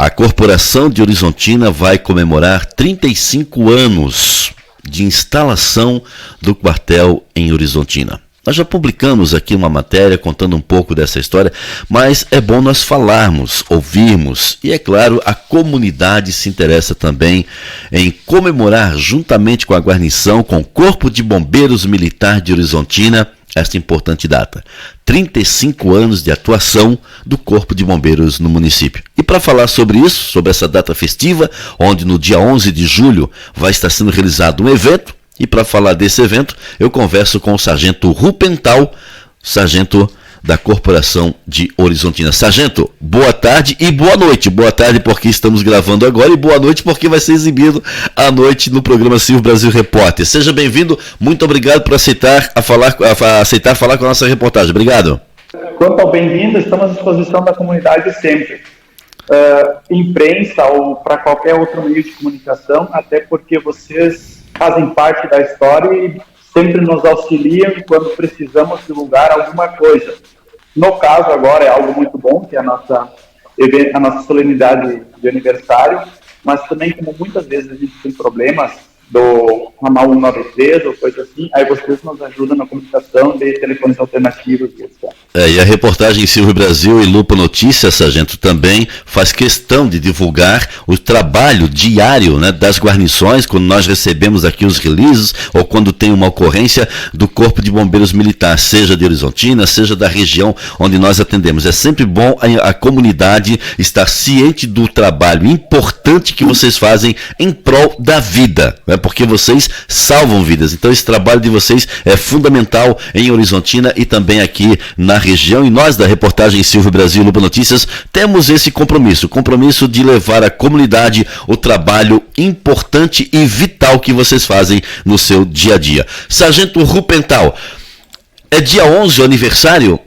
A Corporação de Horizontina vai comemorar 35 anos de instalação do quartel em Horizontina. Nós já publicamos aqui uma matéria contando um pouco dessa história, mas é bom nós falarmos, ouvirmos, e é claro, a comunidade se interessa também em comemorar juntamente com a guarnição, com o Corpo de Bombeiros Militar de Horizontina, esta importante data, 35 anos de atuação do Corpo de Bombeiros no município. E para falar sobre isso, sobre essa data festiva, onde no dia 11 de julho vai estar sendo realizado um evento, e para falar desse evento, eu converso com o Sargento Rupental, sargento da Corporação de Horizontina. Sargento, boa tarde e boa noite. Boa tarde porque estamos gravando agora e boa noite porque vai ser exibido à noite no programa Silvio Brasil Repórter. Seja bem-vindo, muito obrigado por aceitar falar com a nossa reportagem. Obrigado. Quanto ao bem-vindo, estamos à disposição da comunidade sempre. Imprensa ou para qualquer outro meio de comunicação, até porque vocês fazem parte da história e sempre nos auxiliam quando precisamos divulgar alguma coisa. No caso, agora é algo muito bom, que é a nossa solenidade de aniversário, mas também, como muitas vezes a gente tem problemas do ramal 193 ou coisa assim, aí vocês nos ajudam na comunicação de telefones alternativos e etc. E a reportagem Silvio Brasil e Lupa Notícias, sargento, também faz questão de divulgar o trabalho diário, né, das guarnições, quando nós recebemos aqui os releases, ou quando tem uma ocorrência do Corpo de Bombeiros Militar, seja de Horizontina, seja da região onde nós atendemos. É sempre bom a comunidade estar ciente do trabalho importante que vocês fazem em prol da vida, né, porque vocês salvam vidas. Então esse trabalho de vocês é fundamental em Horizontina e também aqui na região, e nós da reportagem Silvio Brasil e Lupa Notícias temos esse compromisso de levar à comunidade o trabalho importante e vital que vocês fazem no seu dia a dia. Sargento Rupental, é dia 11 o aniversário?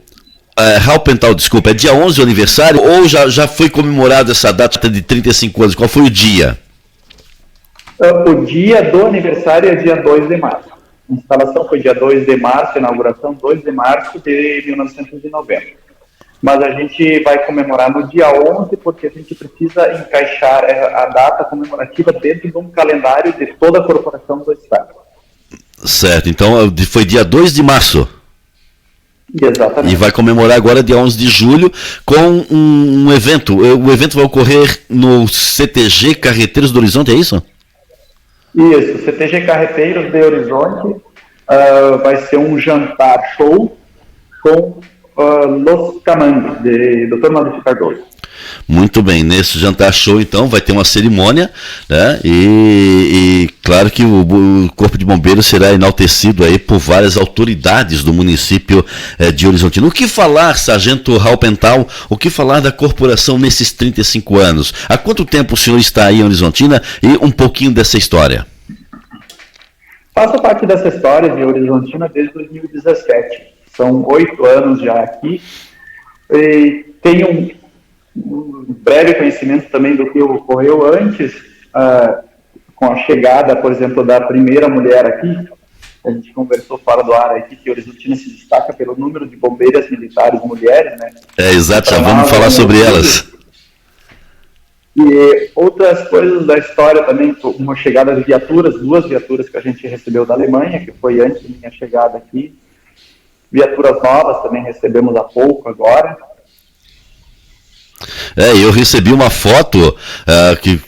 Rupental, desculpa, é dia 11 o aniversário ou já foi comemorado essa data de 35 anos? Qual foi o dia? O dia do aniversário é dia 2 de março. A instalação foi dia 2 de março, a inauguração 2 de março de 1990. Mas a gente vai comemorar no dia 11 porque a gente precisa encaixar a data comemorativa dentro de um calendário de toda a corporação do Estado. Certo, então foi dia 2 de março. Exatamente. E vai comemorar agora dia 11 de julho com um evento. O evento vai ocorrer no CTG Carreteiros do Horizonte, é isso? Isso, CTG Carreteiros de Horizonte, vai ser um jantar show com Los Camangos, de Dr. Maurício Cardoso. Muito bem, nesse jantar show então vai ter uma cerimônia, né? E claro que o Corpo de Bombeiros será enaltecido aí por várias autoridades do município de Horizontina. O que falar, sargento Rupental, o que falar da corporação nesses 35 anos? Há quanto tempo o senhor está aí em Horizontina e um pouquinho dessa história? Faço parte dessa história de Horizontina desde 2017. São 8 anos já aqui. E tenho um breve conhecimento também do que ocorreu antes, com a chegada, por exemplo, da primeira mulher aqui. A gente conversou fora do ar aqui que Horizontina se destaca pelo número de bombeiras militares mulheres, né? Exato, já vamos falar sobre elas. E outras coisas da história também, como a chegada de viaturas, 2 viaturas que a gente recebeu da Alemanha, que foi antes da minha chegada aqui. Viaturas novas também recebemos há pouco agora. Eu recebi uma foto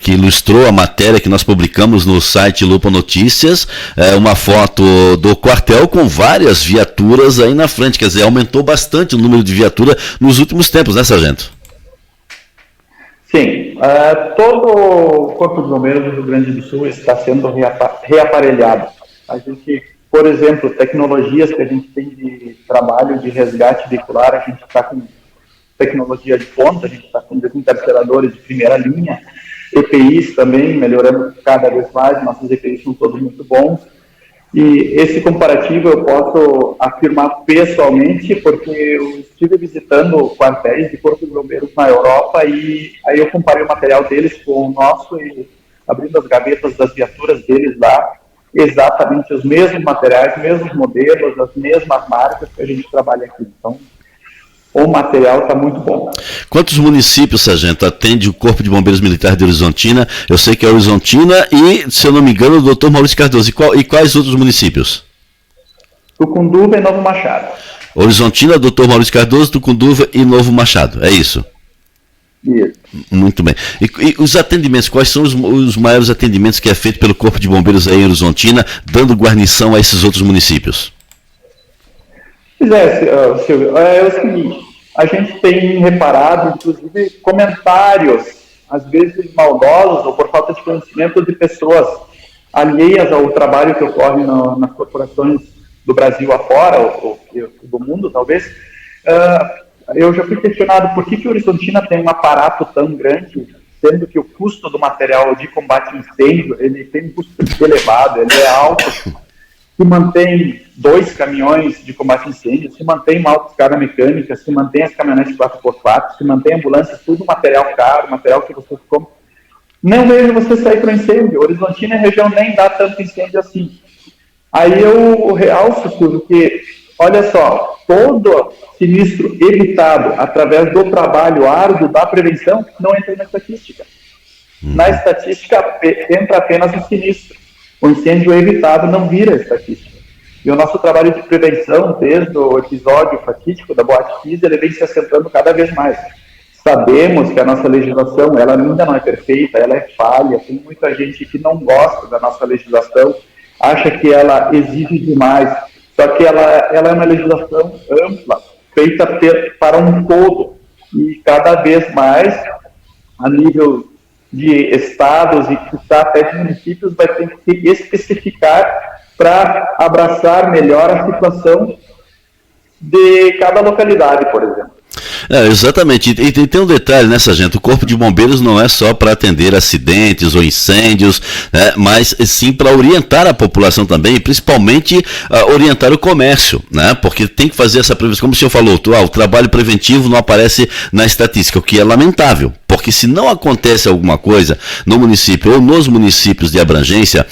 que ilustrou a matéria que nós publicamos no site Lupa Notícias, uma foto do quartel com várias viaturas aí na frente, quer dizer, aumentou bastante o número de viaturas nos últimos tempos, né, sargento? Sim, todo o Corpo de Bombeiros do Rio Grande do Sul está sendo reaparelhado. A gente, por exemplo, tecnologias que a gente tem de trabalho de resgate veicular, a gente está com tecnologia de ponta, a gente está com desinterferadores de primeira linha, EPIs também, melhorando cada vez mais, nossos EPIs são todos muito bons. E esse comparativo eu posso afirmar pessoalmente, porque eu estive visitando quartéis de Corpo de Bombeiros na Europa e aí eu comparei o material deles com o nosso e abrindo as gavetas das viaturas deles lá, exatamente os mesmos materiais, mesmos modelos, as mesmas marcas que a gente trabalha aqui. Então, o material está muito bom. Quantos municípios, sargento, atende o Corpo de Bombeiros Militar de Horizontina? Eu sei que é Horizontina e, se eu não me engano, o Dr. Maurício Cardoso. E quais outros municípios? Tucunduva e Novo Machado. Horizontina, Dr. Maurício Cardoso, Tucunduva e Novo Machado, é isso? Isso. Muito bem. E os atendimentos, quais são os maiores atendimentos que é feito pelo Corpo de Bombeiros aí em Horizontina, dando guarnição a esses outros municípios? Pois é, Silvio, é o seguinte, a gente tem reparado, inclusive, comentários, às vezes maldosos ou por falta de conhecimento de pessoas alheias ao trabalho que ocorre nas corporações do Brasil afora, ou do mundo, talvez. Eu já fui questionado por que Horizontina tem um aparato tão grande, sendo que o custo do material de combate a incêndio, ele tem um custo elevado, ele é alto, se mantém 2 caminhões de combate a incêndio, se mantém uma autoescada mecânica, se mantém as caminhonetes 4x4, se mantém ambulâncias, tudo material caro, material que você compra. Não vejo você sair para o incêndio. Horizontina é região nem dá tanto incêndio assim. Aí eu realço tudo que, olha só, todo sinistro evitado através do trabalho árduo da prevenção não entra na estatística. Na estatística entra apenas o sinistro. O incêndio evitado não vira estatística. E o nosso trabalho de prevenção, desde o episódio fatídico da Boate Kiss, ele vem se assentando cada vez mais. Sabemos que a nossa legislação, ela ainda não é perfeita, ela é falha, tem muita gente que não gosta da nossa legislação, acha que ela exige demais, só que ela é uma legislação ampla, feita para um todo, e cada vez mais, a nível de estados e até de municípios, vai ter que se especificar para abraçar melhor a situação de cada localidade, por exemplo. Exatamente, e tem um detalhe, né, sargento? O Corpo de Bombeiros não é só para atender acidentes ou incêndios, né, mas sim para orientar a população também, e principalmente orientar o comércio, né, porque tem que fazer essa prevenção, como o senhor falou, o trabalho preventivo não aparece na estatística, o que é lamentável, porque se não acontece alguma coisa no município ou nos municípios de abrangência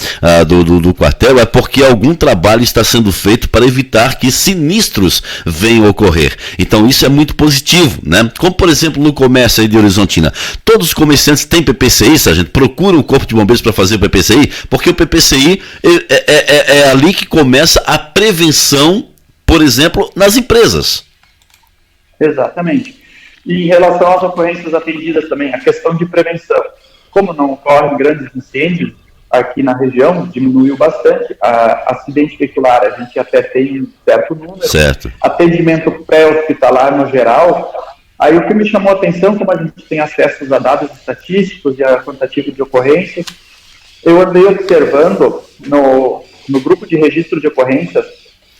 do quartel, é porque algum trabalho está sendo feito para evitar que sinistros venham ocorrer. Então isso é muito positivo, né? Como por exemplo no comércio aí de Horizontina, todos os comerciantes têm PPCI, sargento, procuram o Corpo de Bombeiros para fazer o PPCI, porque o PPCI é ali que começa a prevenção, por exemplo, nas empresas. Exatamente. E em relação às ocorrências atendidas também, a questão de prevenção. Como não ocorrem grandes incêndios aqui na região, diminuiu bastante. Acidente veicular, a gente até tem um certo número. Certo. Atendimento pré-hospitalar no geral. Aí o que me chamou a atenção, como a gente tem acesso a dados estatísticos e a quantitativa de ocorrências, eu andei observando no grupo de registro de ocorrências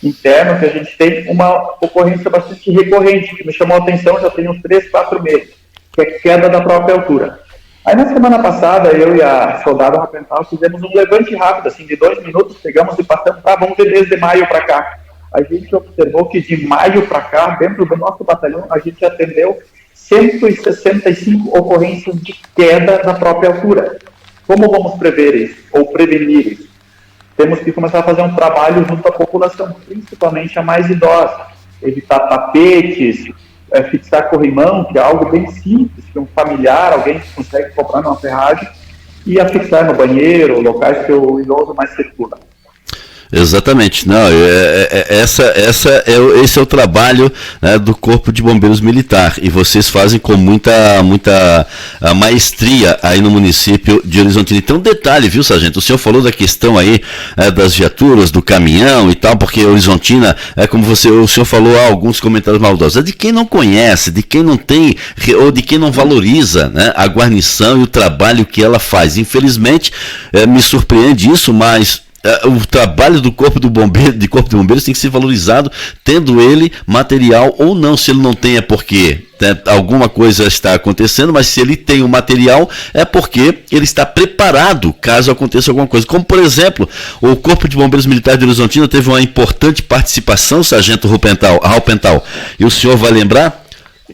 interno que a gente tem uma ocorrência bastante recorrente, que me chamou a atenção já tem uns 3, 4 meses, que é queda da própria altura. Aí na semana passada, eu e a soldada Rapental fizemos um levante rápido, assim, de 2 minutos, pegamos e passamos, vamos ver desde maio para cá. A gente observou que de maio para cá, dentro do nosso batalhão, a gente atendeu 165 ocorrências de queda da própria altura. Como vamos prever isso, ou prevenir isso? Temos que começar a fazer um trabalho junto à população, principalmente a mais idosa. Evitar tapetes, fixar corrimão, que é algo bem simples, que um familiar, alguém que consegue comprar numa ferragem, e afixar no banheiro, locais que o idoso mais circula. Exatamente, não, esse é o trabalho, né, do Corpo de Bombeiros Militar, e vocês fazem com muita maestria aí no município de Horizontina. Então, detalhe, viu, sargento, o senhor falou da questão aí das viaturas, do caminhão e tal, porque Horizontina, como o senhor falou, há alguns comentários maldosos, é de quem não conhece, de quem não tem, ou de quem não valoriza, né, a guarnição e o trabalho que ela faz. Infelizmente, me surpreende isso, mas o trabalho do Corpo de Bombeiros tem que ser valorizado, tendo ele material ou não. Se ele não tem, é porque alguma coisa está acontecendo, mas se ele tem o material, é porque ele está preparado caso aconteça alguma coisa. Como, por exemplo, o Corpo de Bombeiros Militar de Horizontina teve uma importante participação, sargento Raupental, e o senhor vai lembrar,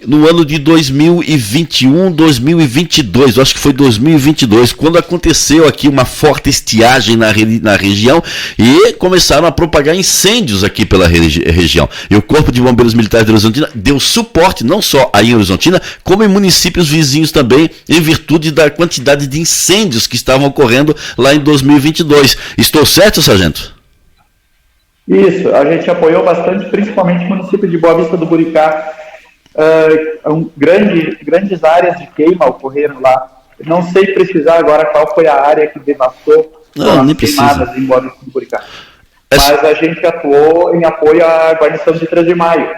no ano de 2021, 2022, eu acho que foi 2022, quando aconteceu aqui uma forte estiagem na região e começaram a propagar incêndios aqui pela região. E o Corpo de Bombeiros Militares de Horizontina deu suporte não só aí em Horizontina, como em municípios vizinhos também, em virtude da quantidade de incêndios que estavam ocorrendo lá em 2022. Estou certo, sargento? Isso, a gente apoiou bastante, principalmente o município de Boa Vista do Buricá. Grandes áreas de queima ocorreram lá. Não sei precisar agora qual foi a área que devastou as queimadas em Boa Vista do Buricá. Mas a gente atuou em apoio à guarnição de 3 de maio.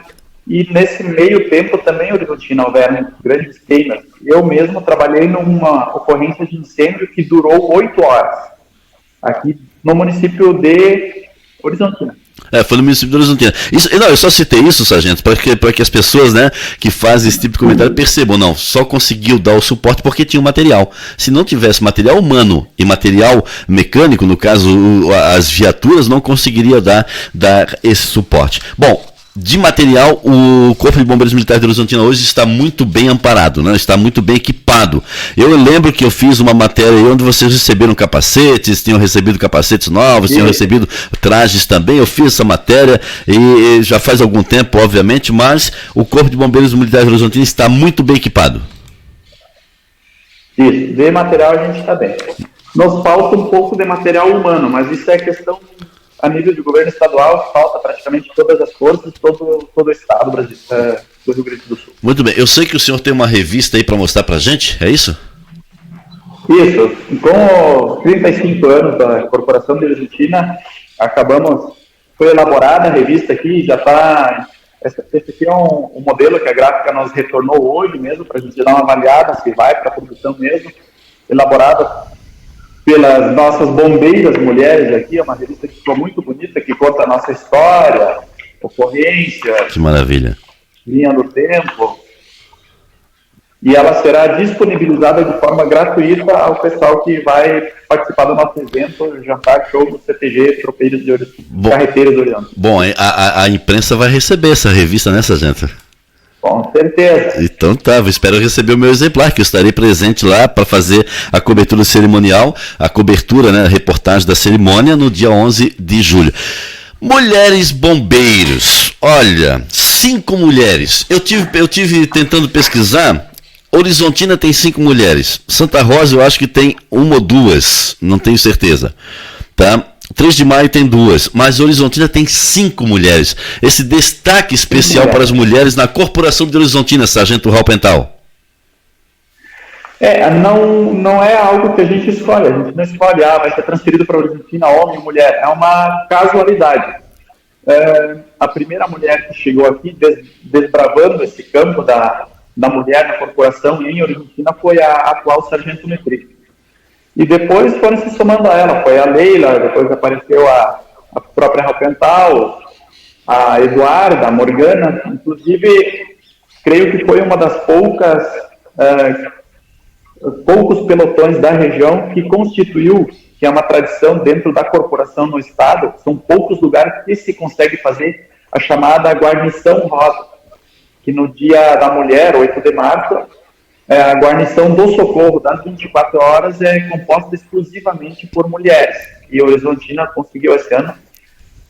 E nesse meio tempo também, Horizontina, houveram grandes queimas. Eu mesmo trabalhei numa ocorrência de incêndio que durou 8 horas, aqui no município de Horizontina. Foi no município de Horizontina. Eu só citei isso, sargento, para que as pessoas, né, que fazem esse tipo de comentário percebam, não, só conseguiu dar o suporte porque tinha o material. Se não tivesse material humano e material mecânico, no caso, as viaturas, não conseguiria dar esse suporte. Bom, de material, o Corpo de Bombeiros Militares de Horizontina hoje está muito bem amparado, né? Está muito bem equipado. Eu lembro que eu fiz uma matéria onde vocês receberam capacetes, tinham recebido capacetes novos, tinham recebido trajes também. Eu fiz essa matéria e já faz algum tempo, obviamente, mas o Corpo de Bombeiros Militares de Horizontina está muito bem equipado. Isso, de material a gente está bem. Nos falta um pouco de material humano, mas isso é questão... A nível de governo estadual, falta praticamente todas as forças, todo o estado do Rio Grande do Sul. Muito bem. Eu sei que o senhor tem uma revista aí para mostrar para a gente, é isso? Isso. Com os 35 anos da Corporação de Horizontina, foi elaborada a revista aqui, já está... Esse aqui é um modelo que a gráfica nos retornou hoje mesmo, para a gente dar uma avaliada se vai para a produção mesmo, elaborada pelas nossas bombeiras mulheres aqui, é uma revista que ficou muito bonita, que conta a nossa história, ocorrência, que maravilha, linha do tempo, e ela será disponibilizada de forma gratuita ao pessoal que vai participar do nosso evento, Jantar Show do CTG Tropeiros de Carreteiros do Oriente. Bom, a imprensa vai receber essa revista, né, sargento? Com certeza. Então tá, espero receber o meu exemplar, que eu estarei presente lá para fazer a cobertura cerimonial, a cobertura, né, a reportagem da cerimônia no dia 11 de julho. Mulheres bombeiros, olha, 5 mulheres. Eu tive tentando pesquisar, Horizontina tem 5 mulheres, Santa Rosa eu acho que tem 1 ou 2, não tenho certeza, tá? 3 de maio tem 2, mas Horizontina tem 5 mulheres. Esse destaque especial para as mulheres na Corporação de Horizontina, sargento Raupental. Não é algo que a gente escolhe, a gente não escolhe, vai ser transferido para Horizontina homem ou mulher, é uma casualidade. A primeira mulher que chegou aqui, desbravando esse campo da mulher na corporação em Horizontina, foi a atual sargento Metri. E depois foram se somando a ela, foi a Leila, depois apareceu a própria Raupental, a Eduarda, a Morgana, inclusive, creio que foi uma das poucos pelotões da região que constituiu, que é uma tradição dentro da corporação no estado, são poucos lugares que se consegue fazer a chamada guarnição rosa, que no dia da mulher, 8 de março, a guarnição do socorro das 24 horas é composta exclusivamente por mulheres. E Horizontina conseguiu esse ano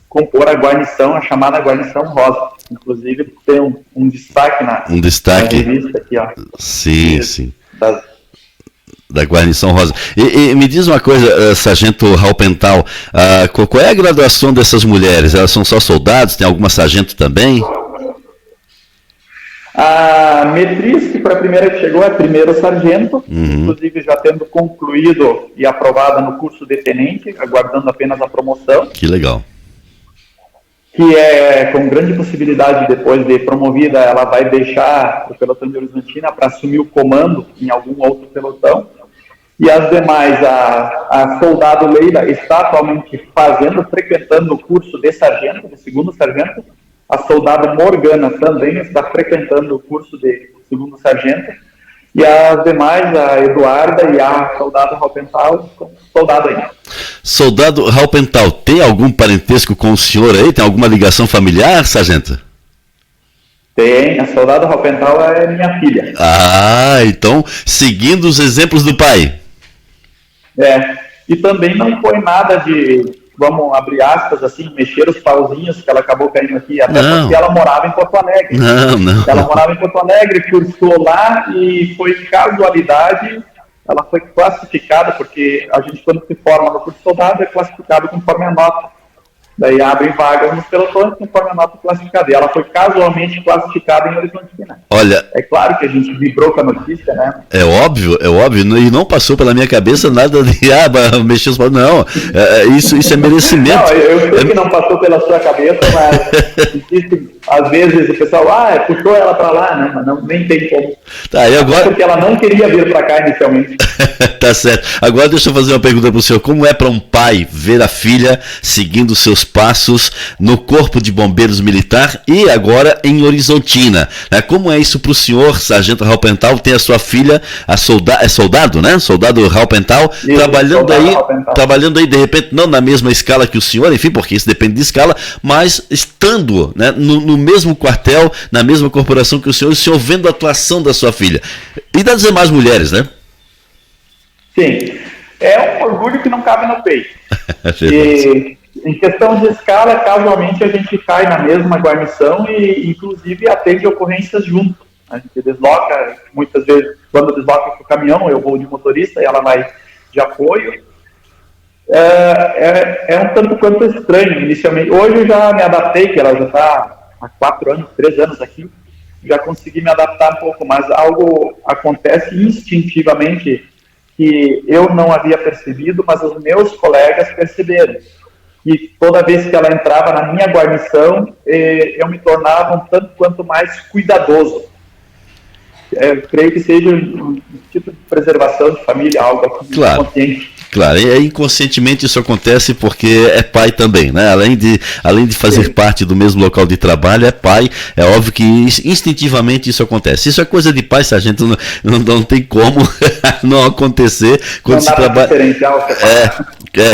compor a chamada guarnição rosa. Inclusive tem um destaque na revista aqui, ó. Sim. Da guarnição rosa. E me diz uma coisa, sargento Raupental, qual é a graduação dessas mulheres? Elas são só soldados? Tem alguma sargento também? A Metriz, que foi a primeira que chegou, é primeiro sargento, inclusive já tendo concluído e aprovada no curso de tenente, aguardando apenas a promoção. Que legal. Que é com grande possibilidade, depois de promovida, ela vai deixar o pelotão de Horizontina para assumir o comando em algum outro pelotão. E as demais, a soldado Leila está atualmente frequentando o curso de sargento, de segundo sargento. A soldada Morgana também está frequentando o curso de segundo sargento. E as demais, a Eduarda e a soldada Raupental, soldado ainda. Soldado Raupental, tem algum parentesco com o senhor aí? Tem alguma ligação familiar, sargento? Tem, a soldado Raupental é minha filha. Ah, então, seguindo os exemplos do pai. E também não foi nada de, vamos abrir aspas, assim, mexer os pauzinhos, que ela acabou caindo aqui, até porque ela morava em Porto Alegre. Não. Ela morava em Porto Alegre, cursou lá e foi casualidade, ela foi classificada, porque a gente, quando se forma no curso de soldado, é classificado conforme a nota. Daí abrem vagas nos pelotões conforme a nota classificada. E ela foi casualmente classificada em Horizontina. Olha, é claro que a gente vibrou com a notícia, né? É óbvio, e não passou pela minha cabeça nada de mexer os paus. Não, isso é merecimento. Não, eu sei que não passou pela sua cabeça, mas existe, às vezes o pessoal, puxou ela pra lá, né? Mas não, nem tem como. Tá, e agora... Porque ela não queria vir pra cá inicialmente. Tá certo. Agora deixa eu fazer uma pergunta pro senhor. Como é para um pai ver a filha seguindo seus passos no Corpo de Bombeiros Militar e agora em Horizontina? Como é isso pro senhor, Sargento Raupental, tem a sua filha, é soldado, né? Soldado Raupental, isso, trabalhando aí, de repente, não na mesma escala que o senhor, enfim, porque isso depende de escala, mas estando, né, no mesmo quartel, na mesma corporação que o senhor vendo a atuação da sua filha. E das demais mulheres, né? Sim. É um orgulho que não cabe no peito. E, em questão de escala, casualmente a gente cai na mesma guarnição e, inclusive, atende ocorrências junto. A gente desloca, muitas vezes, quando desloca com o caminhão, eu vou de motorista e ela vai de apoio. É um tanto quanto estranho, inicialmente. Hoje eu já me adaptei, que ela já está há 3 anos aqui, já consegui me adaptar um pouco, mas algo acontece instintivamente que eu não havia percebido, mas os meus colegas perceberam. E toda vez que ela entrava na minha guarnição, eu me tornava um tanto quanto mais cuidadoso. Eu creio que seja um tipo de preservação de família, algo assim, claro. Consciente. Claro, e inconscientemente isso acontece porque é pai também, né? Além de fazer parte do mesmo local de trabalho, é pai, é óbvio que instintivamente isso acontece. Isso é coisa de pai, sargento, não tem como não acontecer quando se trabalha.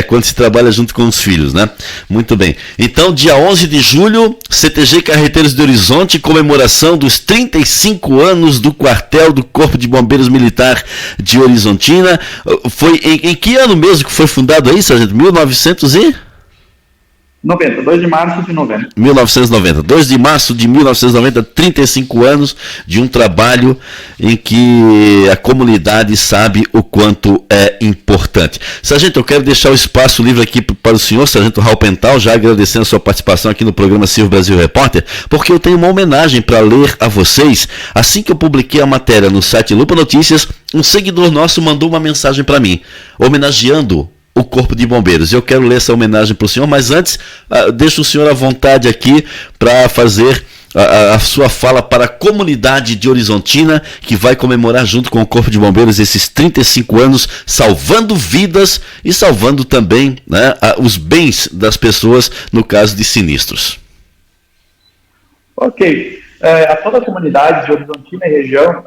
Quando se trabalha junto com os filhos, né? Muito bem. Então, dia 11 de julho, CTG Carreteiros de Horizonte, comemoração dos 35 anos do quartel do Corpo de Bombeiros Militar de Horizontina. Foi em que ano mesmo que foi fundado aí, sargento? 1990, 2 de março de 90. 1990, 2 de março de 1990, 35 anos de um trabalho em que a comunidade sabe o quanto é importante. Sargento, eu quero deixar o espaço livre aqui para o senhor, Sargento Raupental, já agradecendo a sua participação aqui no programa Silvio Brasil Repórter, porque eu tenho uma homenagem para ler a vocês. Assim que eu publiquei a matéria no site Lupa Notícias, um seguidor nosso mandou uma mensagem para mim, homenageando o Corpo de Bombeiros. Eu quero ler essa homenagem para o senhor, mas antes, deixo o senhor à vontade aqui para fazer a sua fala para a comunidade de Horizontina, que vai comemorar junto com o Corpo de Bombeiros esses 35 anos, salvando vidas e salvando também, né, os bens das pessoas no caso de sinistros. Ok. A toda a comunidade de Horizontina e região,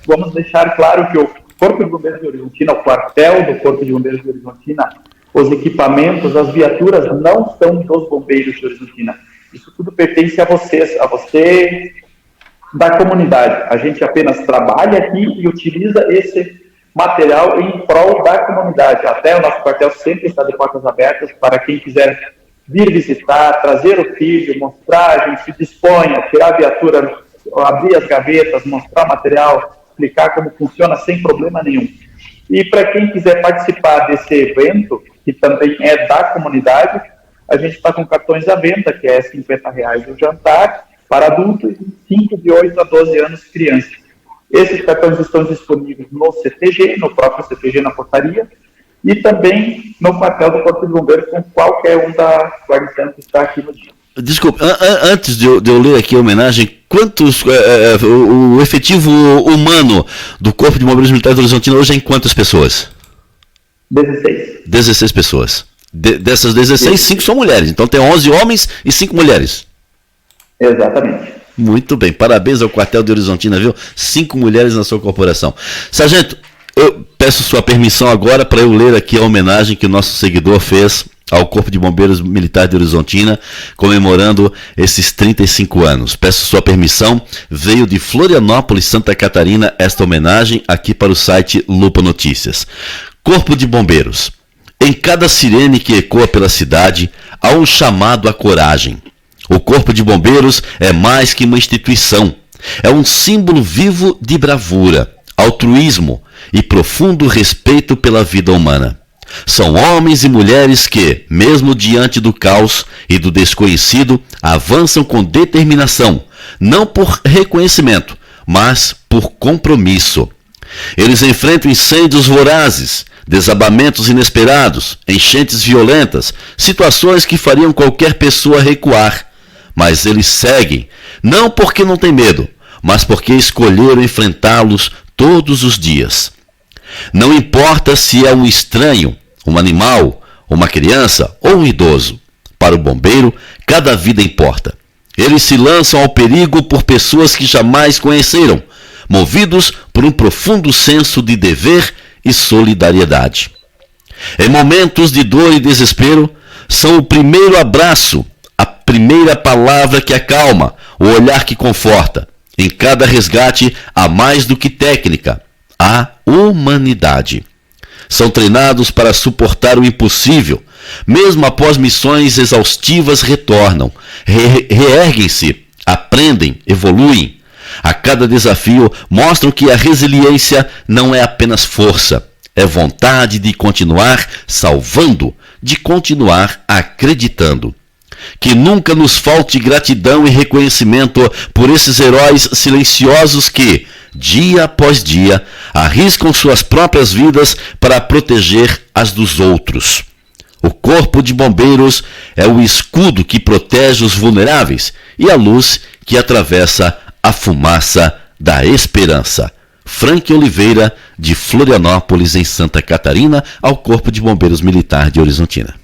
vamos deixar claro que o Corpo de Bombeiros de Horizontina, o quartel do Corpo de Bombeiros de Horizontina, os equipamentos, as viaturas não são dos bombeiros de Horizontina. Isso tudo pertence a vocês, a você da comunidade. A gente apenas trabalha aqui e utiliza esse material em prol da comunidade. Até o nosso quartel sempre está de portas abertas para quem quiser vir visitar, trazer o filho, mostrar, a gente se dispõe a tirar a viatura, abrir as gavetas, mostrar o material, explicar como funciona sem problema nenhum. E para quem quiser participar desse evento, que também é da comunidade, a gente está com cartões à venda, que é R$50 o jantar para adultos e 5 de 8 a 12 anos crianças. Esses cartões estão disponíveis no CTG, no próprio CTG na portaria, e também no quartel do Corpo de Bombeiros com qualquer um da guarnição que está aqui no dia. Desculpa, antes de eu ler aqui a homenagem, quantos, o efetivo humano do Corpo de Bombeiros Militares do Horizontina hoje é em quantas pessoas? 16. 16 pessoas. Dessas 16, 5 são mulheres, então tem 11 homens e 5 mulheres. Exatamente. Muito bem, parabéns ao quartel de Horizontina, viu? 5 mulheres na sua corporação. Sargento, eu peço sua permissão agora para eu ler aqui a homenagem que o nosso seguidor fez ao Corpo de Bombeiros Militar de Horizontina, comemorando esses 35 anos. Peço sua permissão, veio de Florianópolis, Santa Catarina, esta homenagem aqui para o site Lupa Notícias. Corpo de Bombeiros. Em cada sirene que ecoa pela cidade, há um chamado à coragem. O Corpo de Bombeiros é mais que uma instituição. É um símbolo vivo de bravura, altruísmo e profundo respeito pela vida humana. São homens e mulheres que, mesmo diante do caos e do desconhecido, avançam com determinação, não por reconhecimento, mas por compromisso. Eles enfrentam incêndios vorazes, desabamentos inesperados, enchentes violentas, situações que fariam qualquer pessoa recuar. Mas eles seguem, não porque não têm medo, mas porque escolheram enfrentá-los todos os dias. Não importa se é um estranho, um animal, uma criança ou um idoso. Para o bombeiro, cada vida importa. Eles se lançam ao perigo por pessoas que jamais conheceram, movidos por um profundo senso de dever e solidariedade. Em momentos de dor e desespero, são o primeiro abraço, a primeira palavra que acalma, o olhar que conforta. Em cada resgate há mais do que técnica, há humanidade. São treinados para suportar o impossível. Mesmo após missões exaustivas, retornam, reerguem-se, aprendem, evoluem. A cada desafio mostram que a resiliência não é apenas força, é vontade de continuar salvando, de continuar acreditando. Que nunca nos falte gratidão e reconhecimento por esses heróis silenciosos que, dia após dia, arriscam suas próprias vidas para proteger as dos outros. O Corpo de Bombeiros é o escudo que protege os vulneráveis e a luz que atravessa a fumaça da esperança. Frank Oliveira, de Florianópolis, em Santa Catarina, ao Corpo de Bombeiros Militar de Horizontina.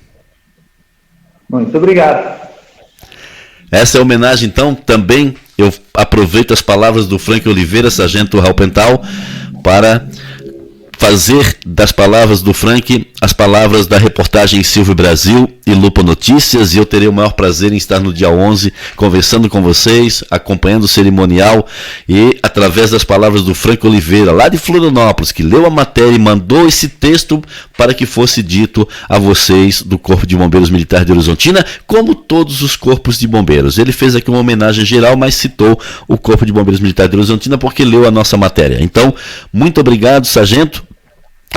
Muito obrigado. Essa é a homenagem, então, também eu aproveito as palavras do Frank Oliveira, sargento Raupental, para fazer das palavras do Frank as palavras da reportagem Silvio Brasil e Lupa Notícias, e eu terei o maior prazer em estar no dia 11 conversando com vocês, acompanhando o cerimonial e através das palavras do Frank Oliveira, lá de Florianópolis, que leu a matéria e mandou esse texto para que fosse dito a vocês do Corpo de Bombeiros Militar de Horizontina, como todos os corpos de bombeiros. Ele fez aqui uma homenagem geral, mas citou o Corpo de Bombeiros Militar de Horizontina porque leu a nossa matéria. Então, muito obrigado, sargento.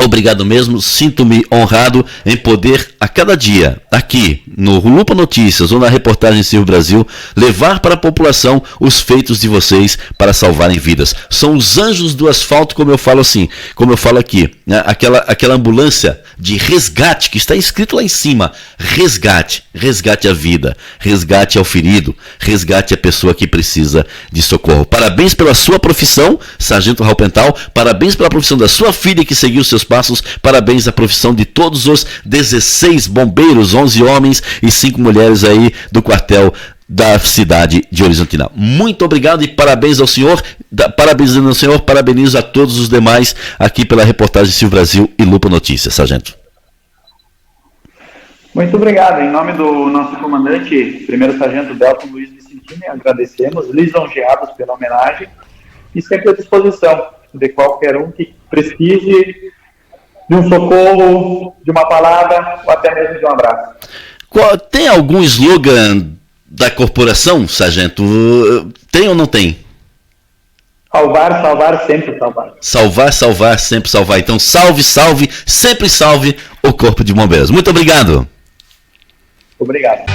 Obrigado mesmo, sinto-me honrado em poder a cada dia, aqui no Lupa Notícias ou na reportagem Silvio Brasil, levar para a população os feitos de vocês para salvarem vidas. São os anjos do asfalto, como eu falo assim, como eu falo aqui, né? Aquela ambulância de resgate que está escrito lá em cima, resgate a vida, resgate ao ferido, resgate a pessoa que precisa de socorro. Parabéns pela sua profissão, sargento Raupental, parabéns pela profissão da sua filha que seguiu seus passos, parabéns à profissão de todos os 16 bombeiros, 11 homens e 5 mulheres aí do quartel da cidade de Horizontina. Muito obrigado e parabéns ao senhor, parabenizando ao senhor, parabenizo a todos os demais aqui pela reportagem Silvio Brasil e Lupa Notícias, sargento. Muito obrigado. Em nome do nosso comandante, primeiro sargento Delton Luiz Vicentini, agradecemos, lisonjeados pela homenagem e sempre à disposição de qualquer um que precise de um socorro, de uma palavra ou até mesmo de um abraço. Tem algum slogan da corporação, sargento? Tem ou não tem? Salvar, salvar, sempre salvar. Salvar, salvar, sempre salvar. Então, salve, salve, sempre salve o Corpo de Bombeiros. Muito obrigado. Obrigado.